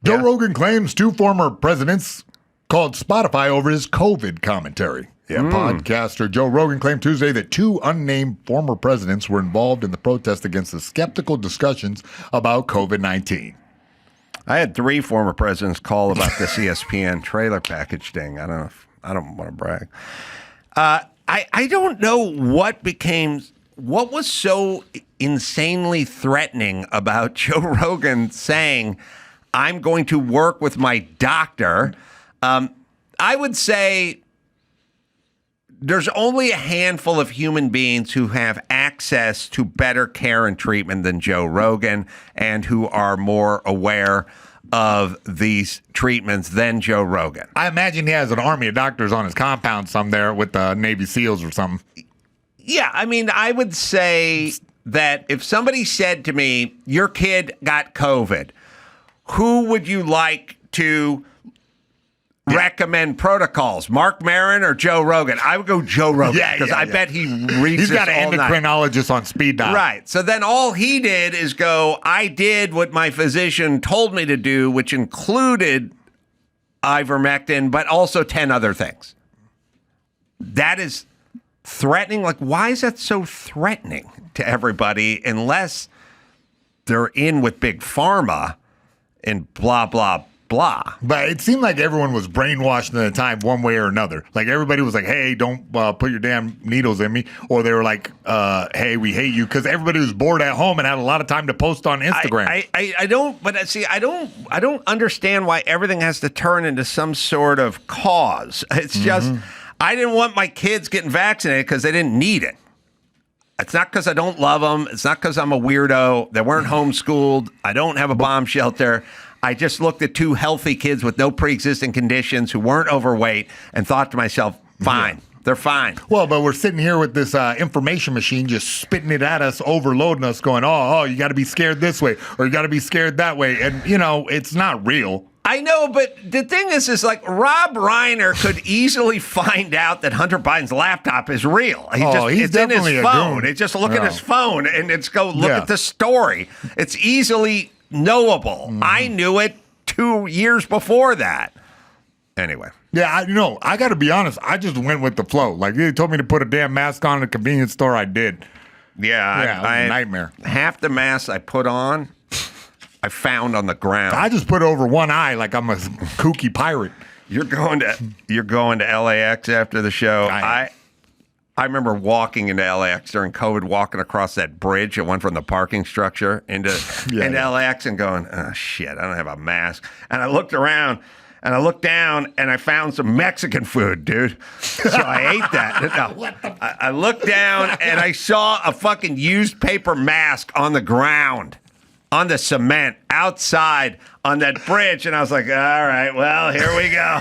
Joe Rogan claims 2 former presidents called Spotify over his COVID commentary. Podcaster Joe Rogan claimed Tuesday that 2 unnamed former presidents were involved in the protest against the skeptical discussions about COVID-19. I had 3 former presidents call about this ESPN trailer package thing. I don't want to brag. I don't know what was so insanely threatening about Joe Rogan saying, I'm going to work with my doctor. I would say there's only a handful of human beings who have access to better care and treatment than Joe Rogan and who are more aware of these treatments than Joe Rogan. I imagine he has an army of doctors on his compound somewhere with the Navy SEALs or something. Yeah, I mean, I would say that if somebody said to me, your kid got COVID, who would you like to recommend protocols, Mark Maron or Joe Rogan? I would go Joe Rogan because I bet he reads. He's got an endocrinologist on speed dial. Right. So then all he did is go, I did what my physician told me to do, which included ivermectin, but also 10 other things. That is threatening. Like, why is that so threatening to everybody unless they're in with big pharma and blah, blah, blah. But it seemed like everyone was brainwashed at the time one way or another. Like everybody was like, hey, don't put your damn needles in me. Or they were like, hey, we hate you. Because everybody was bored at home and had a lot of time to post on Instagram. I don't understand why everything has to turn into some sort of cause. It's just, I didn't want my kids getting vaccinated because they didn't need it. It's not because I don't love them. It's not because I'm a weirdo. They weren't homeschooled. I don't have a bomb shelter. I just looked at 2 healthy kids with no pre-existing conditions who weren't overweight and thought to myself, fine. Yeah. They're fine. Well, but we're sitting here with this information machine just spitting it at us, overloading us, going, oh, you got to be scared this way or you got to be scared that way. And, it's not real. I know, but the thing is like Rob Reiner could easily find out that Hunter Biden's laptop is real. It's in his phone. It's just look at his phone and it's go look at the story. It's easily knowable. I knew it 2 years before that. Anyway. Yeah, I got to be honest. I just went with the flow. Like, they told me to put a damn mask on at a convenience store. I did. Yeah, it was a nightmare. Half the masks I put on, I found on the ground. I just put it over one eye like I'm a kooky pirate. You're going to LAX after the show. I remember walking into LAX during COVID, walking across that bridge that went from the parking structure into LAX and going, oh, shit, I don't have a mask. And I looked around and I looked down and I found some Mexican food, dude. So I ate that. No, I looked down and I saw a fucking used paper mask on the ground, on the cement, outside on that bridge. And I was like, all right, well, here we go.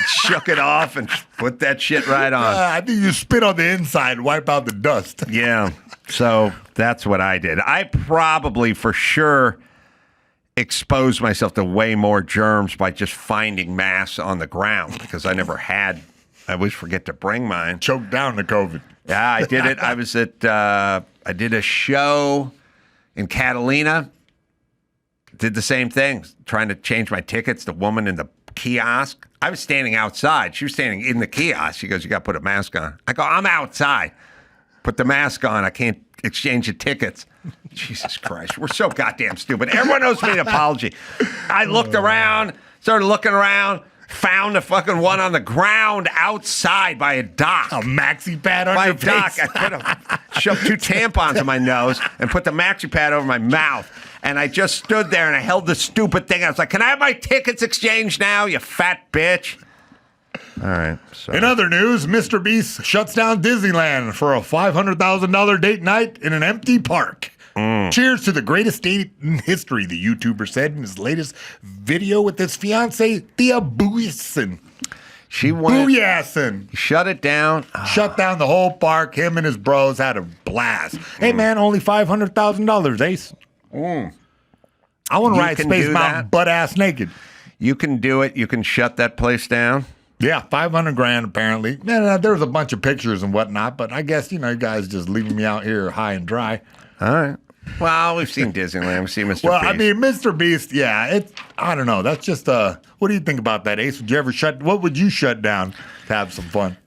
Shook it off and put that shit right on. I think you spit on the inside and wipe out the dust. Yeah. So that's what I did. I probably for sure exposed myself to way more germs by just finding masks on the ground because I always forget to bring mine. Choked down the COVID. Yeah, I did it. I was at, I did a show in Catalina. Did the same thing, trying to change my tickets. The woman in the kiosk, I was standing outside. She was standing in the kiosk. She goes, you got to put a mask on. I go, I'm outside. Put the mask on. I can't exchange the tickets. Jesus Christ. We're so goddamn stupid. Everyone owes me an apology. I looked around, started looking around, found the fucking one on the ground outside by a dock. A maxi pad on your dock. face. I shoved 2 tampons in my nose and put the maxi pad over my mouth. And I just stood there and I held the stupid thing. I was like, can I have my tickets exchanged now, you fat bitch? All right. So. In other news, MrBeast shuts down Disneyland for a $500,000 date night in an empty park. Cheers to the greatest date in history, the YouTuber said in his latest video with his fiancée, Thea Booyasson. She went. Booyasson. Shut it down. Shut down the whole park. Him and his bros had a blast. Hey, man, only $500,000, Ace. I want to ride Space Mountain butt-ass naked. You can do it. You can shut that place down. Yeah, $500,000 apparently. There was a bunch of pictures and whatnot, but I guess, you guys just leaving me out here high and dry. All right. Well, we've seen Disneyland. We've seen Mr. Well, Beast. I mean, Mr. Beast, yeah, I don't know. That's just, what do you think about that, Ace? What would you shut down to have some fun?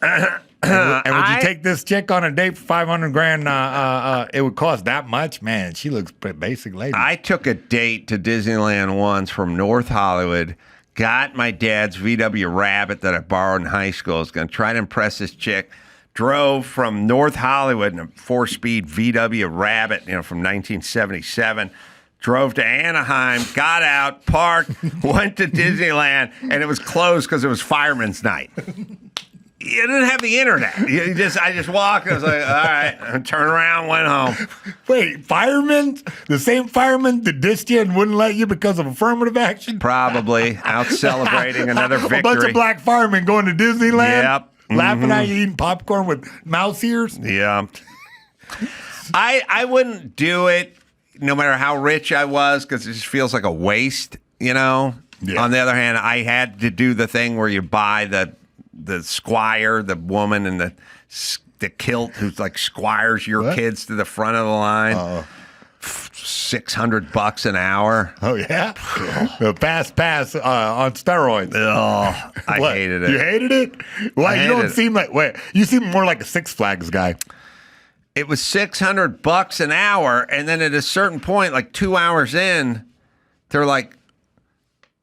And would you take this chick on a date for $500,000? It would cost that much? Man, she looks pretty basic lady. I took a date to Disneyland once from North Hollywood, got my dad's VW Rabbit that I borrowed in high school. I was going to try to impress this chick. Drove from North Hollywood in a 4-speed VW Rabbit, from 1977. Drove to Anaheim, got out, parked, went to Disneyland, and it was closed because it was fireman's night. You didn't have the internet. I just walked. I was like, all right, turn around, went home. Wait, firemen? The same firemen that dissed you and wouldn't let you because of affirmative action? Probably out celebrating another victory. A bunch of black firemen going to Disneyland? Yep. Laughing at you eating popcorn with mouse ears? Yeah. I wouldn't do it no matter how rich I was because it just feels like a waste, Yeah. On the other hand, I had to do the thing where you buy the squire, the woman in the kilt who's like squires your kids to the front of the line. $600 an hour. Oh, yeah? The fast pass on steroids. Oh, I hated it. You hated it? Well, you don't seem like, you seem more like a Six Flags guy. It was $600 an hour, and then at a certain point, like 2 hours in, they're like,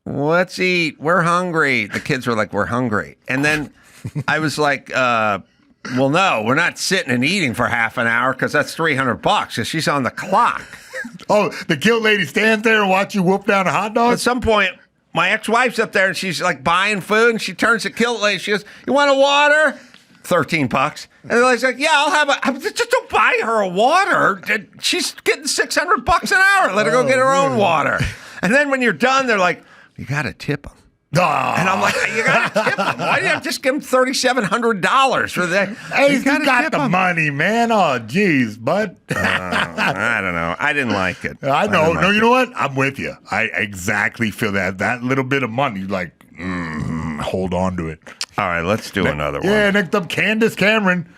let's eat. We're hungry. The kids were like, we're hungry. And then I was like, well, no, we're not sitting and eating for half an hour because that's $300 because she's on the clock. Oh, the kilt lady stands there and watch you whoop down a hot dog? At some point, my ex-wife's up there and she's like buying food and she turns to kilt lady. She goes, you want a water? $13. And the lady's like, yeah, I'll have a. Just don't buy her a water. She's getting $600 an hour. Let her go get her own water. And then when you're done, they're like, you got to tip them. And I'm like, you got to tip them. Why do you have to just give them $3,700 for that? Hey, you got the money, man. Oh, geez, bud. I don't know. I didn't like it. I know. No, you know what? I'm with you. I exactly feel that. That little bit of money, like, hold on to it. All right, let's do another one. Yeah, next up, Candace Cameron.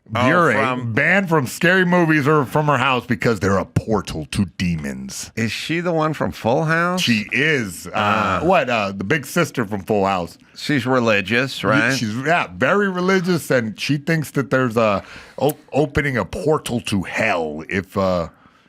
Bure, banned from scary movies or from her house because they're a portal to demons. Is she the one from Full House? She is. The big sister from Full House. She's religious, right? She's very religious, and she thinks that there's opening a portal to hell if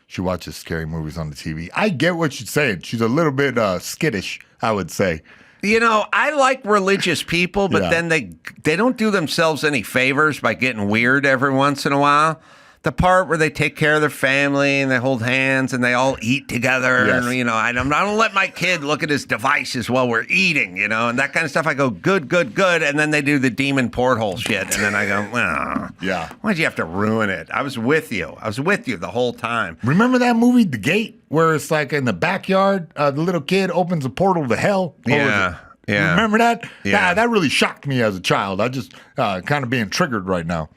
she watches scary movies on the TV. I get what she's saying. She's a little bit skittish, I would say. I like religious people, but then they don't do themselves any favors by getting weird every once in a while. The part where they take care of their family and they hold hands and they all eat together. Yes. And, I don't let my kid look at his devices while we're eating, and that kind of stuff. I go, good, good, good. And then they do the demon porthole shit. And then I go, yeah. Why'd you have to ruin it? I was with you. The whole time. Remember that movie, The Gate, where it's like in the backyard, the little kid opens a portal to hell? Yeah. Yeah. Remember that? Yeah. That really shocked me as a child. I just kind of being triggered right now.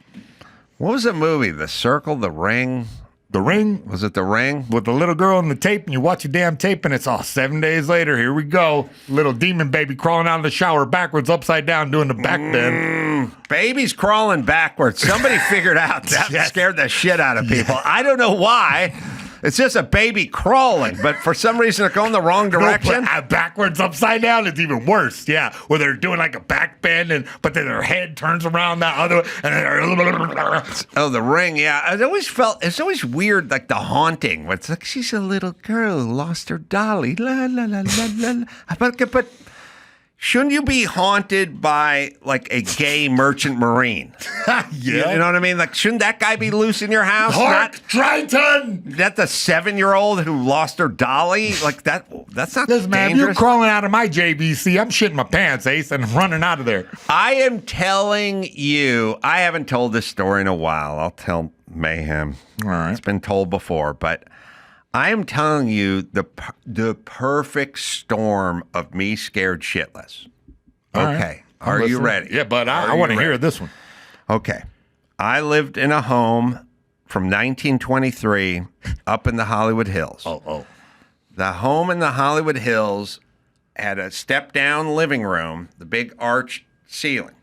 What was the movie? The Circle, The Ring? The Ring? Was it The Ring? With the little girl on the tape, and you watch the damn tape, and it's 7 days later. Here we go. Little demon baby crawling out of the shower backwards, upside down, doing the back bend. Babies crawling backwards. Somebody figured out that scared the shit out of people. I don't know why. It's just a baby crawling, but for some reason they're going the wrong direction. No, backwards, upside down, it's even worse. Yeah, where they're doing like a back bend, but then their head turns around that other way. And The Ring, yeah. It's always weird, like The Haunting. Where it's like, she's a little girl who lost her dolly. La, la, la, la, la, la. But shouldn't you be haunted by like a gay merchant marine? Yeah. You know what I mean? Like, shouldn't that guy be loose in your house? Hark, Triton! That the 7-year-old who lost her dolly? Like that's not Listen, man, if dangerous. you're crawling out of my JVC, I'm shitting my pants, Ace, and running out of there. I am telling you, I haven't told this story in a while. I'll tell Mayhem. All right. It's been told before, but I am telling you the perfect storm of me scared shitless. All Okay. right. Are you ready? Yeah, but I want to hear this one. Okay. I lived in a home from 1923 up in the Hollywood Hills. Oh. The home in the Hollywood Hills had a step-down living room, the big arched ceiling.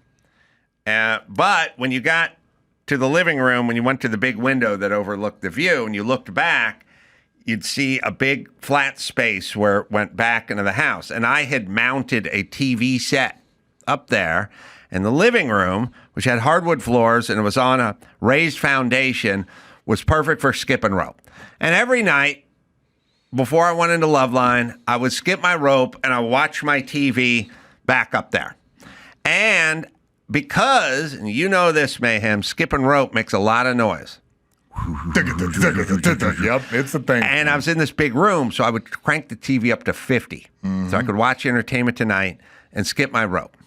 But when you got to the living room, when you went to the big window that overlooked the view, and you looked back, you'd see a big flat space where it went back into the house. And I had mounted a TV set up there in the living room, which had hardwood floors, and it was on a raised foundation, was perfect for skipping rope. And every night, before I went into Loveline, I would skip my rope and I would watch my TV back up there. And because, and you know this, Mayhem, skipping rope makes a lot of noise. Yep, it's the thing. And I was in this big room, so I would crank the TV up to 50. So I could watch Entertainment Tonight and skip my rope.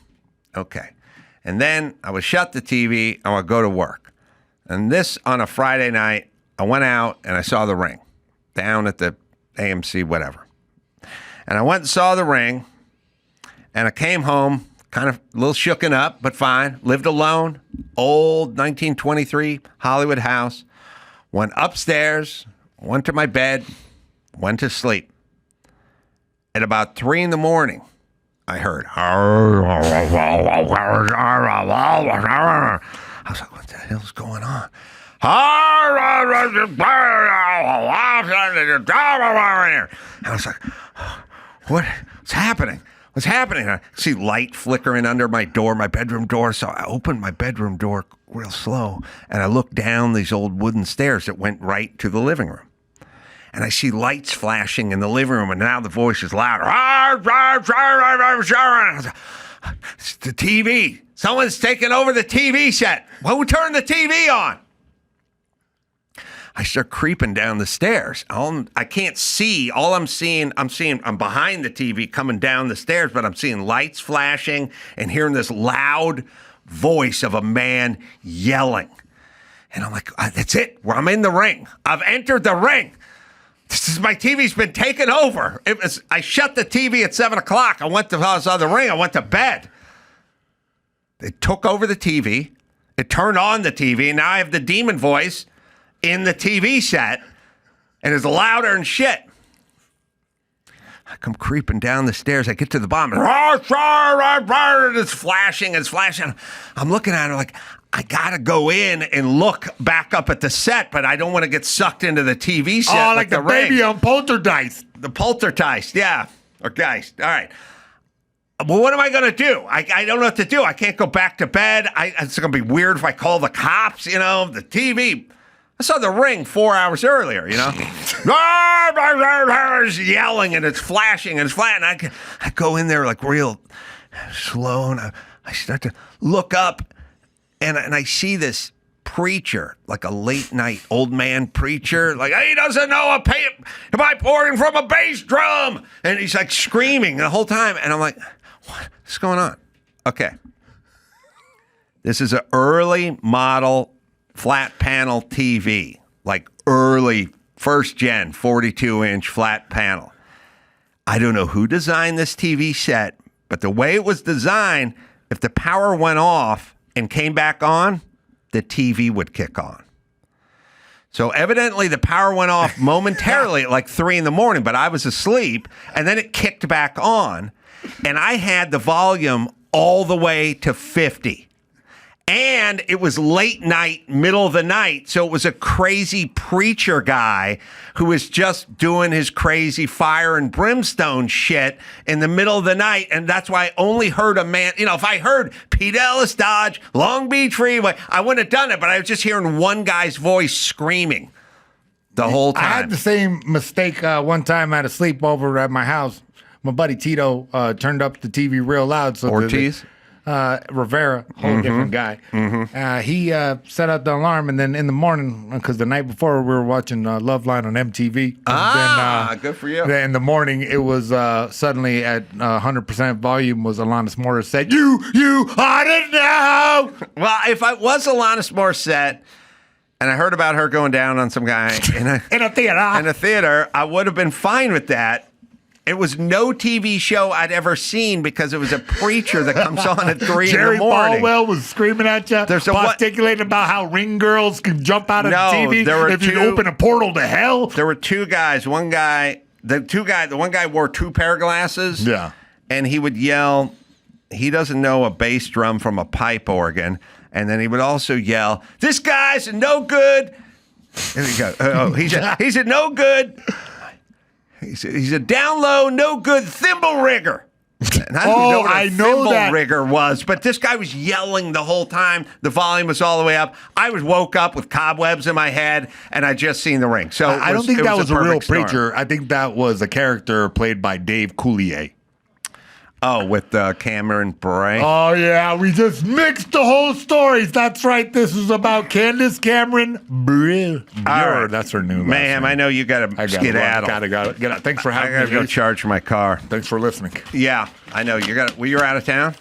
Okay. And then I would shut the TV and I would go to work. And this, on a Friday night, I went out and I saw The Ring down at the AMC, whatever. And I went and saw The Ring, and I came home kind of a little shooken up, but fine. Lived alone, old 1923 Hollywood house. Went upstairs, went to my bed, went to sleep. At about 3 in the morning, I heard. I was like, what the hell's going on? I was like, what's happening? What's happening? I see light flickering under my door, my bedroom door. So I opened my bedroom door real slow, and I looked down these old wooden stairs that went right to the living room. And I see lights flashing in the living room, and now the voice is louder. It's the TV. Someone's taking over the TV set. Who turned the TV on? I start creeping down the stairs. I can't see. All I'm seeing, I'm behind the TV coming down the stairs, but I'm seeing lights flashing and hearing this loud voice of a man yelling. And I'm like, that's it. I'm in the ring. I've entered the ring. My TV's been taken over. I shut the TV at 7 o'clock. I saw The Ring. I went to bed. They took over the TV. It turned on the TV. And now I have the demon voice in the TV set, and it's louder and shit. I come creeping down the stairs. I get to the bottom. It's flashing. It's flashing. I'm looking at it like, I got to go in and look back up at the set, but I don't want to get sucked into the TV set. Oh, like the baby on Poltergeist. The Poltergeist, yeah. Or Geist. All right. Well, what am I going to do? I don't know what to do. I can't go back to bed. It's going to be weird if I call the cops, the TV. I saw The Ring 4 hours earlier, yelling, and it's flashing, and it's flat. And I go in there like real slow, and I start to look up, and I see this preacher, like a late night old man preacher, like, he doesn't know am I pouring from a bass drum? And he's like screaming the whole time. And I'm like, what's going on? Okay. This is an early model flat panel TV, like early first gen 42-inch flat panel. I don't know who designed this TV set, but the way it was designed, if the power went off and came back on, the TV would kick on. So evidently the power went off momentarily at like 3 in the morning, but I was asleep, and then it kicked back on, and I had the volume all the way to 50. And it was late night, middle of the night, so it was a crazy preacher guy who was just doing his crazy fire and brimstone shit in the middle of the night, and that's why I only heard a man. If I heard Pete Ellis Dodge, Long Beach Freeway, I wouldn't have done it, but I was just hearing one guy's voice screaming the whole time. I had the same mistake one time at a sleepover at my house. My buddy Tito turned up the TV real loud. So Ortiz? Rivera, whole different guy. He set out the alarm, and then in the morning, because the night before we were watching Loveline on MTV. Good for you. Then in the morning, it was suddenly at 100% volume was Alanis Morissette. You ought to know. Well, if I was Alanis Morissette, and I heard about her going down on some guy in a theater, I would have been fine with that. It was no TV show I'd ever seen because it was a preacher that comes on at 3 in the morning. Jerry Falwell was screaming at you, gesticulating about how ring girls can jump out of the TV if you open a portal to hell. There were two guys. The one guy wore 2 pair of glasses. Yeah. And he would yell, he doesn't know a bass drum from a pipe organ. And then he would also yell, "This guy's a no good." There you go. Oh, he's a no good. He's a down low, no good thimble rigger. And I don't know what a thimble rigger was, but this guy was yelling the whole time. The volume was all the way up. I woke up with cobwebs in my head, and I just seen the ring. So I don't think that was a real preacher. I think that was a character played by Dave Coulier. Oh, with Cameron Bure. Oh, yeah. We just mixed the whole stories. That's right. This is about Candace Cameron Bure. Right. That's her new Ma'am, I know you got to skedaddle. Got it. Thanks for having me. I got to go charge my car. Thanks for listening. Yeah, I know. You're out of town?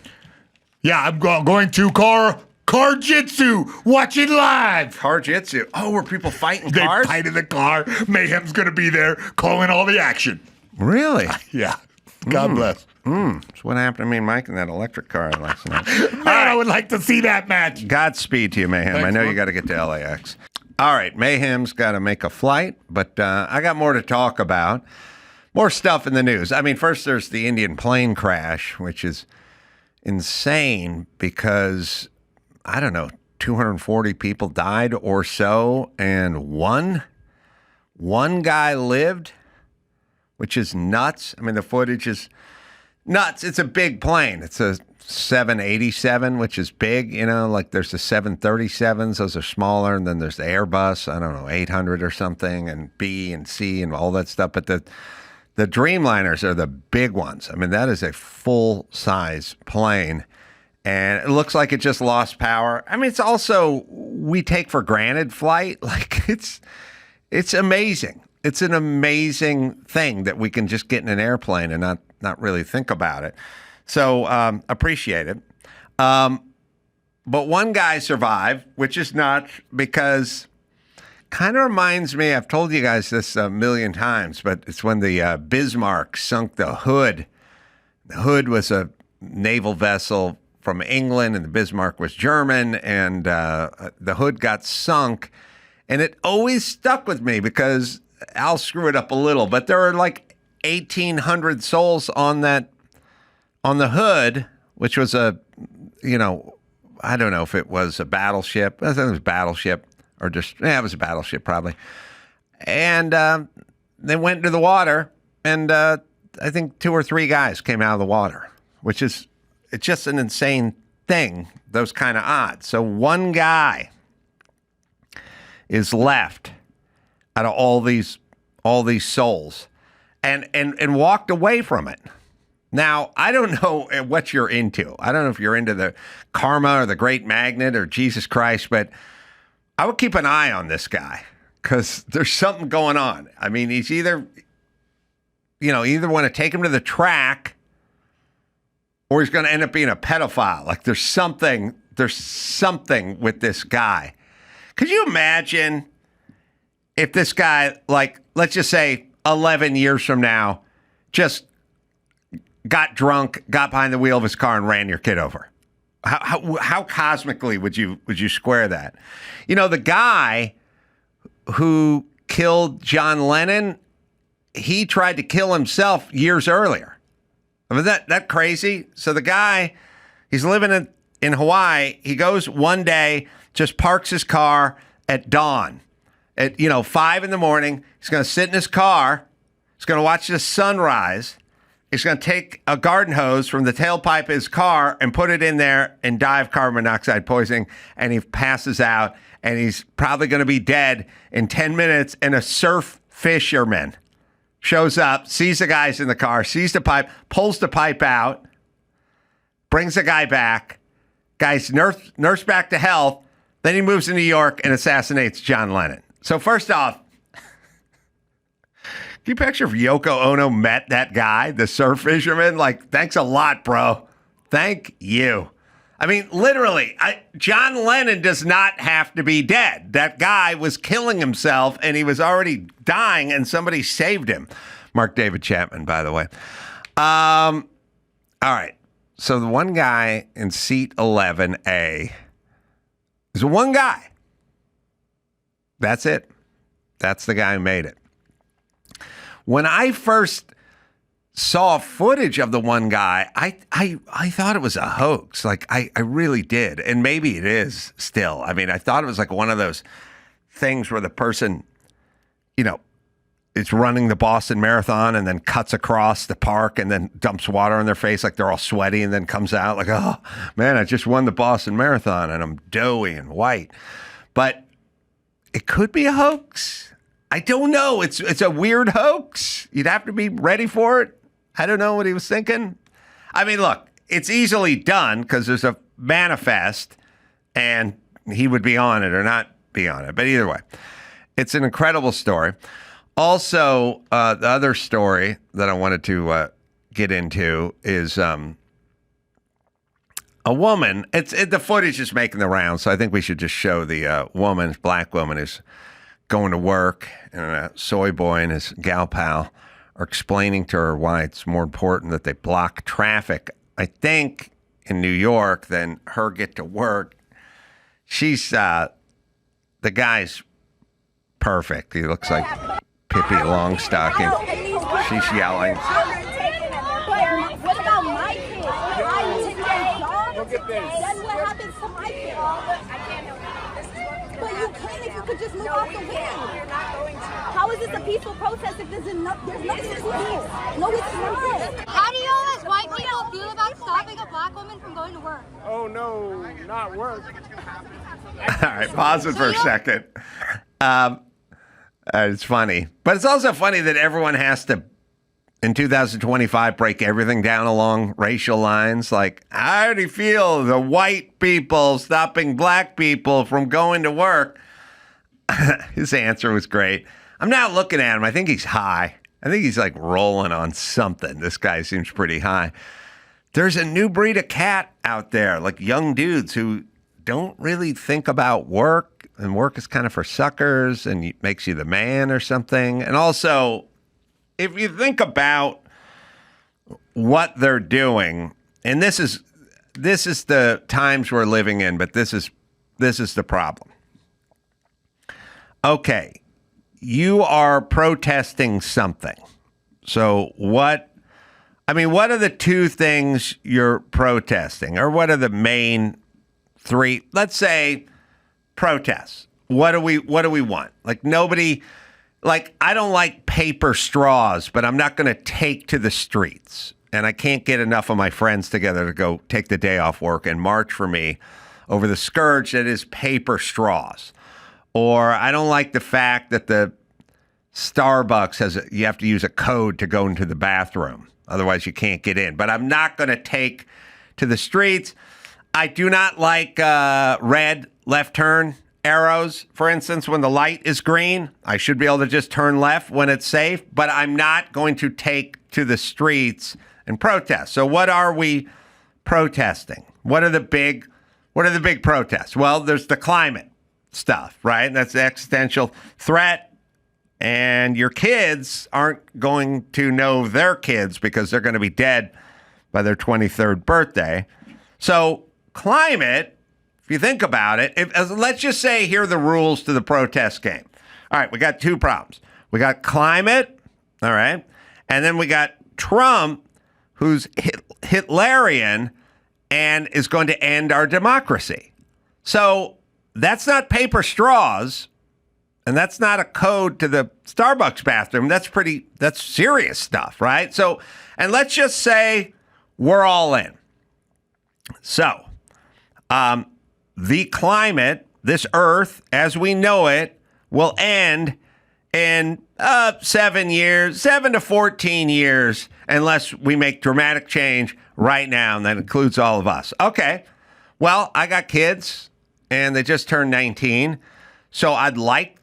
Yeah, I'm going to Car Jitsu. Watch it live. Car Jitsu. Oh, were people fighting cars? They fight in the car. Mayhem's going to be there calling all the action. Really? Yeah. God bless. That's what happened to me and Mike in that electric car last night. Man, I would like to see that match. Godspeed to you, Mayhem. Thanks, I know you got to get to LAX. All right, Mayhem's got to make a flight, but I got more to talk about. More stuff in the news. I mean, first there's the Indian plane crash, which is insane because, I don't know, 240 people died or so, and one guy lived, which is nuts. I mean, the footage is nuts. It's a big plane. It's a 787, which is big, like there's the 737s. Those are smaller. And then there's the Airbus, I don't know, 800 or something, and B and C and all that stuff. But the Dreamliners are the big ones. I mean, that is a full-size plane. And it looks like it just lost power. I mean, it's also, we take for granted flight. Like, it's amazing. It's an amazing thing that we can just get in an airplane and not really think about it. So appreciate it. But one guy survived, which is nuts because kind of reminds me, I've told you guys this a million times, but it's when the Bismarck sunk the Hood. The Hood was a naval vessel from England and the Bismarck was German, and the Hood got sunk. And it always stuck with me because I'll screw it up a little, but there are like 1,800 souls on the Hood, which was I don't know if it was a battleship. I think it was a battleship or just, it was a battleship probably. And they went into the water, and I think 2 or 3 guys came out of the water, which is, it's just an insane thing, those kind of odds. So one guy is left out of all these souls and walked away from it. Now, I don't know what you're into. I don't know if you're into the karma or the great magnet or Jesus Christ, but I would keep an eye on this guy because there's something going on. I mean, he's either want to take him to the track or he's going to end up being a pedophile. Like there's something with this guy. Could you imagine if this guy, like, let's just say 11 years from now, just got drunk, got behind the wheel of his car and ran your kid over? How cosmically would you square that? The guy who killed John Lennon, he tried to kill himself years earlier. I mean, that crazy? So the guy, he's living in Hawaii. He goes one day, just parks his car at dawn. At 5 a.m, he's going to sit in his car. He's going to watch the sunrise. He's going to take a garden hose from the tailpipe of his car and put it in there and die of carbon monoxide poisoning. And he passes out, and he's probably going to be dead in 10 minutes. And a surf fisherman shows up, sees the guys in the car, sees the pipe, pulls the pipe out, brings the guy back. Guy's nursed back to health. Then he moves to New York and assassinates John Lennon. So first off, can you picture if Yoko Ono met that guy, the surf fisherman? Like, thanks a lot, bro. Thank you. I mean, literally, John Lennon does not have to be dead. That guy was killing himself, and he was already dying, and somebody saved him. Mark David Chapman, by the way. All right. So the one guy in seat 11A is one guy. That's it. That's the guy who made it. When I first saw footage of the one guy, I thought it was a hoax. Like, I really did. And maybe it is still. I mean, I thought it was like one of those things where the person, is running the Boston Marathon and then cuts across the park and then dumps water on their face like they're all sweaty and then comes out like, oh, man, I just won the Boston Marathon and I'm doughy and white. But it could be a hoax. I don't know. It's a weird hoax. You'd have to be ready for it. I don't know what he was thinking. I mean, look, it's easily done because there's a manifest and he would be on it or not be on it. But either way, it's an incredible story. Also, the other story that I wanted to get into is a woman. The footage is making the rounds, so I think we should just show the black woman who's going to work, and a soy boy and his gal pal are explaining to her why it's more important that they block traffic, I think, in New York than her get to work. She's, the guy's perfect. He looks like Pippi Longstocking. She's yelling. What about my kids? I took my dog today. Then what happens to my kids? I can't help it. But you can if you could just move off the way. You're not going to. How is this a peaceful protest if there's nothing to do? No, it's not. How do y'all as white people feel about stopping a black woman from going to work? Oh, no, not work. All right, pause it for a second. It's funny. But it's also funny that everyone has to, in 2025, break everything down along racial lines. Like, how do you feel the white people stopping black people from going to work? His answer was great. I'm not looking at him. I think he's high. I think he's like rolling on something. This guy seems pretty high. There's a new breed of cat out there, like young dudes who don't really think about work. And work is kind of for suckers and makes you the man or something. And also, if you think about what they're doing, and this is the times we're living in, but this is the problem. Okay, you are protesting something. So what are the two things you're protesting? Or what are the main three? Let's say protests. What do we want? Like nobody, like I don't like paper straws, but I'm not going to take to the streets. And I can't get enough of my friends together to go take the day off work and march for me over the scourge that is paper straws. Or I don't like the fact that the Starbucks you have to use a code to go into the bathroom. Otherwise you can't get in. But I'm not going to take to the streets. I do not like red left turn arrows, for instance, when the light is green. I should be able to just turn left when it's safe, but I'm not going to take to the streets and protest. So what are we protesting? What are the big protests? Well, there's the climate stuff, right? That's the existential threat. And your kids aren't going to know their kids because they're going to be dead by their 23rd birthday. So climate, if you think about it, let's just say here are the rules to the protest game. All right, we got two problems. We got climate, all right, and then we got Trump, who's Hitlerian and is going to end our democracy. So that's not paper straws, and that's not a code to the Starbucks bathroom. That's serious stuff, right? So, and let's just say we're all in. So, the climate, this Earth, as we know it, will end in 7 to 14 years, unless we make dramatic change right now, and that includes all of us. Okay, well, I got kids, and they just turned 19, so I'd like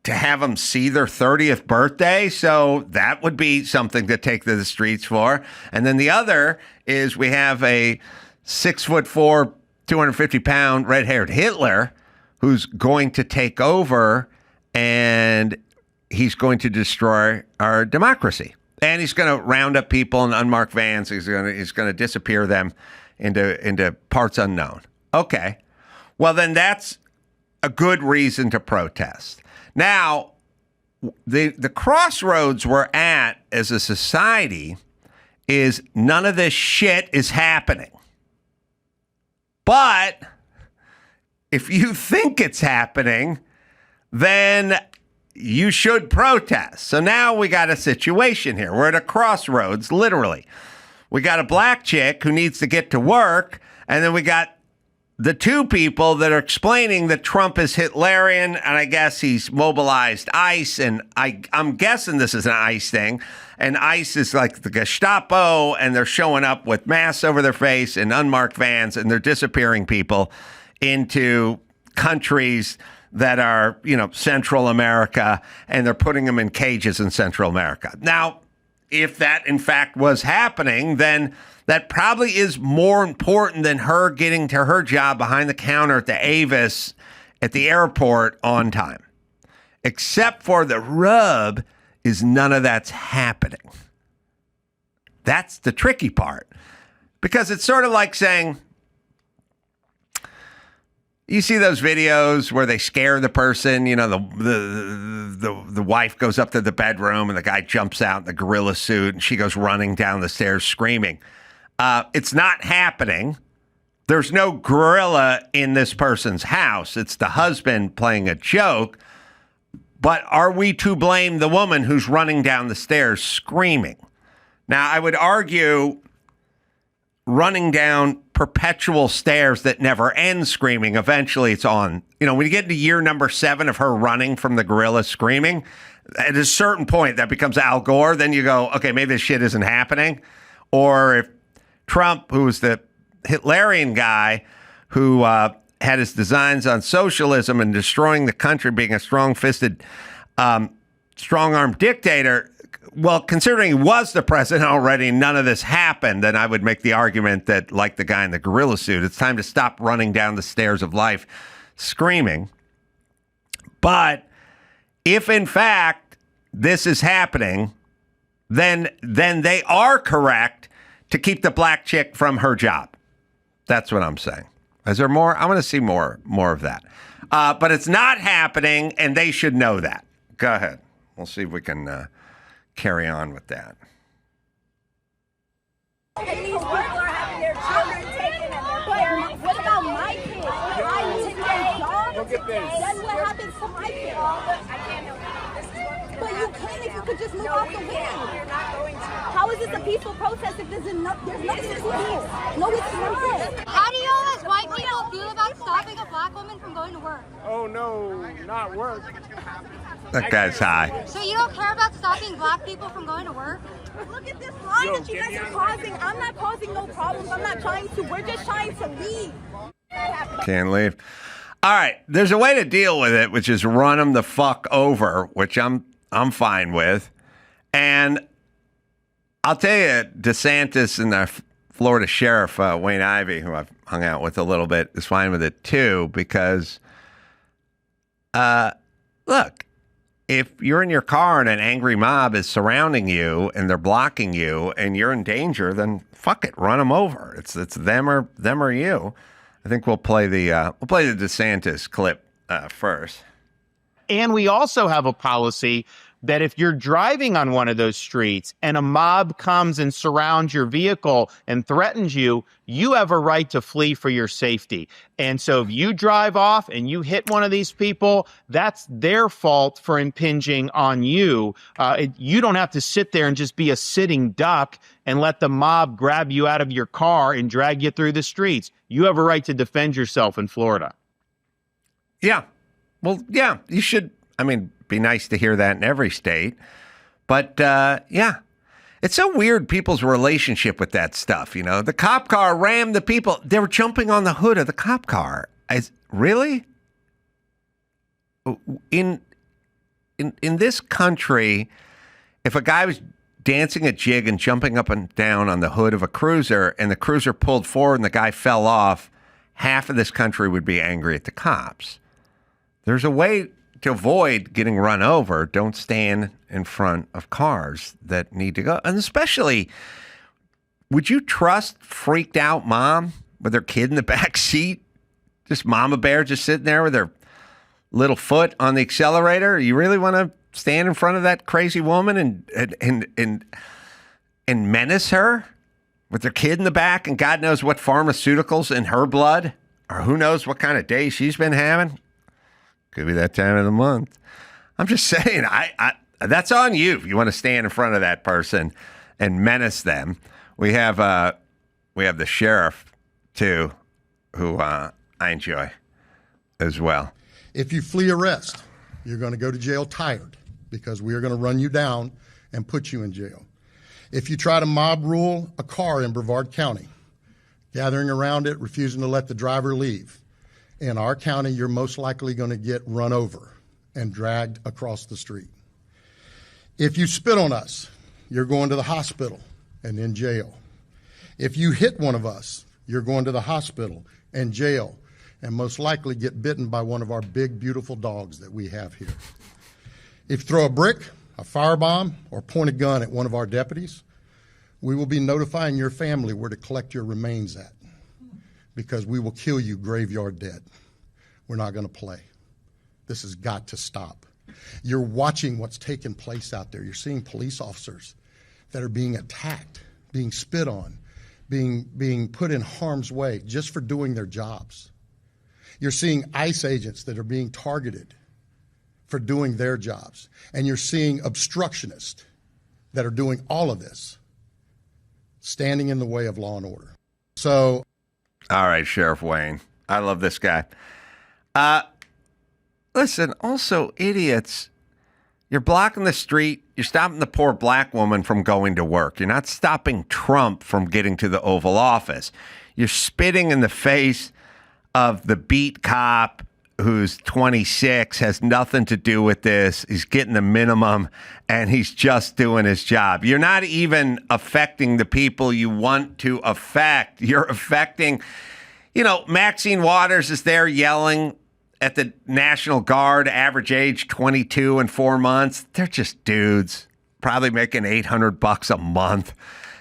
to have them see their 30th birthday, so that would be something to take to the streets for. And then the other is we have a 6'4", 250-pound red-haired Hitler who's going to take over, and he's going to destroy our democracy. And he's going to round up people in unmarked vans. He's going to disappear them into parts unknown. Okay. Well, then that's a good reason to protest. Now, the crossroads we're at as a society is none of this shit is happening. But if you think it's happening, then you should protest. So now we got a situation here. We're at a crossroads, literally. We got a black chick who needs to get to work, and then we got the two people that are explaining that Trump is Hitlerian, and I guess he's mobilized ICE, and I'm guessing this is an ICE thing, and ICE is like the Gestapo, and they're showing up with masks over their face and unmarked vans, and they're disappearing people into countries that are, Central America, and they're putting them in cages in Central America. Now, if that in fact was happening, then that probably is more important than her getting to her job behind the counter at the Avis at the airport on time. Except for the rub is none of that's happening. That's the tricky part. Because it's sort of like saying, you see those videos where they scare the person, the wife goes up to the bedroom and the guy jumps out in the gorilla suit and she goes running down the stairs screaming. It's not happening. There's no gorilla in this person's house. It's the husband playing a joke. But are we to blame the woman who's running down the stairs screaming? Now, I would argue running down perpetual stairs that never end screaming, eventually it's on. When you get into year number 7 of her running from the gorilla screaming, at a certain point that becomes Al Gore. Then you go, okay, maybe this shit isn't happening. Or if Trump, who was the Hitlerian guy who had his designs on socialism and destroying the country, being a strong-fisted, strong-armed dictator, well, considering he was the president already, none of this happened, then I would make the argument that, like the guy in the gorilla suit, it's time to stop running down the stairs of life screaming. But if, in fact, this is happening, then they are correct to keep the black chick from her job. That's what I'm saying. Is there more? I want to see more of that. But it's not happening, and they should know that. Go ahead. We'll see if we can carry on with that. And these people are having their children taken and their parents. What about my kids? I take their dogs. Then what happens to my kids? I can't help it. But you can if you could just move out the way. You're not going to. How is this a peaceful protest if there's nothing to do? No, it's not. How do y'all as white people feel about stopping a black woman from going to work? Oh no, not work. That guy's high. So you don't care about stopping black people from going to work? Look at this line that you guys are causing. I'm not causing no problems. I'm not trying to. We're just trying to leave. Can't leave. All right, there's a way to deal with it, which is run them the fuck over, which I'm fine with. And I'll tell you, DeSantis and the Florida sheriff, Wayne Ivey, who I've hung out with a little bit, is fine with it too, because, look, if you're in your car and an angry mob is surrounding you and they're blocking you and you're in danger, then fuck it, run them over. It's them or you. I think we'll play the DeSantis clip first. And we also have a policy that if you're driving on one of those streets and a mob comes and surrounds your vehicle and threatens you, you have a right to flee for your safety. And so if you drive off and you hit one of these people, that's their fault for impinging on you. You don't have to sit there and just be a sitting duck and let the mob grab you out of your car and drag you through the streets. You have a right to defend yourself in Florida. Yeah. Well, yeah, you should. I mean, be nice to hear that in every state. But, yeah, it's so weird, people's relationship with that stuff. The cop car rammed the people. They were jumping on the hood of the cop car. Really? In this country, if a guy was dancing a jig and jumping up and down on the hood of a cruiser and the cruiser pulled forward and the guy fell off, half of this country would be angry at the cops. There's a way to avoid getting run over. Don't stand in front of cars that need to go. And especially, would you trust freaked out mom with her kid in the back seat? Just mama bear just sitting there with her little foot on the accelerator? You really want to stand in front of that crazy woman and and menace her with their kid in the back and God knows what pharmaceuticals in her blood, or who knows what kind of day she's been having. Could be that time of the month. I'm just saying, I that's on you if you want to stand in front of that person and menace them. We have the sheriff too, who I enjoy as well. If you flee arrest, you're going to go to jail tired because we are going to run you down and put you in jail. If you try to mob rule a car in Brevard County, gathering around it, refusing to let the driver leave, in our county, you're most likely going to get run over and dragged across the street. If you spit on us, you're going to the hospital and in jail. If you hit one of us, you're going to the hospital and jail, and most likely get bitten by one of our big, beautiful dogs that we have here. If you throw a brick, a firebomb, or point a gun at one of our deputies, we will be notifying your family where to collect your remains at, because we will kill you graveyard dead. We're not going to play. This has got to stop. You're watching what's taking place out there. You're seeing police officers that are being attacked, being spit on, being put in harm's way just for doing their jobs. You're seeing ICE agents that are being targeted for doing their jobs. And you're seeing obstructionists that are doing all of this, standing in the way of law and order. So, all right, Sheriff Wayne. I love this guy. Listen, also, idiots, you're blocking the street. You're stopping the poor black woman from going to work. You're not stopping Trump from getting to the Oval Office. You're spitting in the face of the beat cop who's 26, has nothing to do with this. He's getting the minimum, and he's just doing his job. You're not even affecting the people you want to affect. You're affecting, Maxine Waters is there yelling at the National Guard, average age 22 and 4 months. They're just dudes, probably making $800 a month.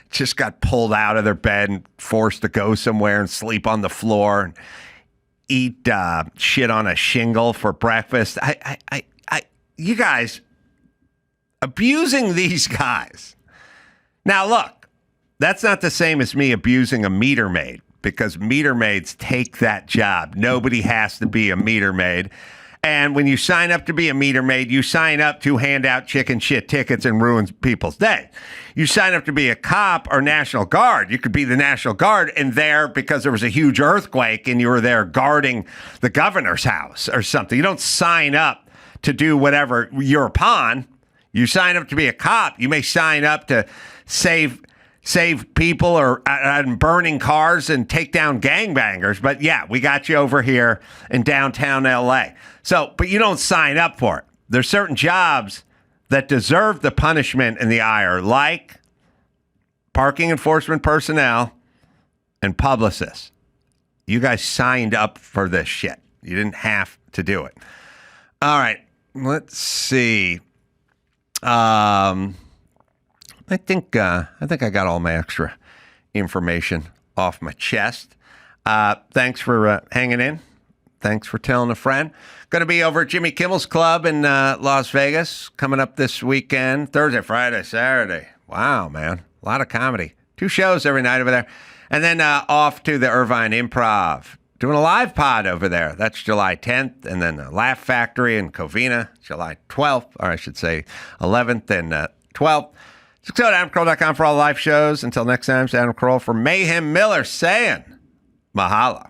Just got pulled out of their bed and forced to go somewhere and sleep on the floor and eat shit on a shingle for breakfast. You guys abusing these guys. Now, look, that's not the same as me abusing a meter maid, because meter maids take that job. Nobody has to be a meter maid. And when you sign up to be a meter maid, you sign up to hand out chicken shit tickets and ruin people's day. You sign up to be a cop or National Guard. You could be the National Guard and there because there was a huge earthquake and you were there guarding the governor's house or something. You don't sign up to do whatever you're upon. You sign up to be a cop. You may sign up to save people or burning cars and take down gangbangers. But yeah, we got you over here in downtown LA. So, but you don't sign up for it. There's certain jobs that deserve the punishment and the ire, like parking enforcement personnel and publicists. You guys signed up for this shit. You didn't have to do it. All right, let's see. I think I got all my extra information off my chest. Thanks for hanging in. Thanks for telling a friend. Going to be over at Jimmy Kimmel's Club in Las Vegas coming up this weekend. Thursday, Friday, Saturday. Wow, man. A lot of comedy. 2 shows every night over there. And then off to the Irvine Improv. Doing a live pod over there. That's July 10th. And then the Laugh Factory in Covina, July 12th. Or I should say 11th and 12th. Just go to AdamCarolla.com for all live shows. Until next time, it's Adam Carolla for Mayhem Miller saying mahalo.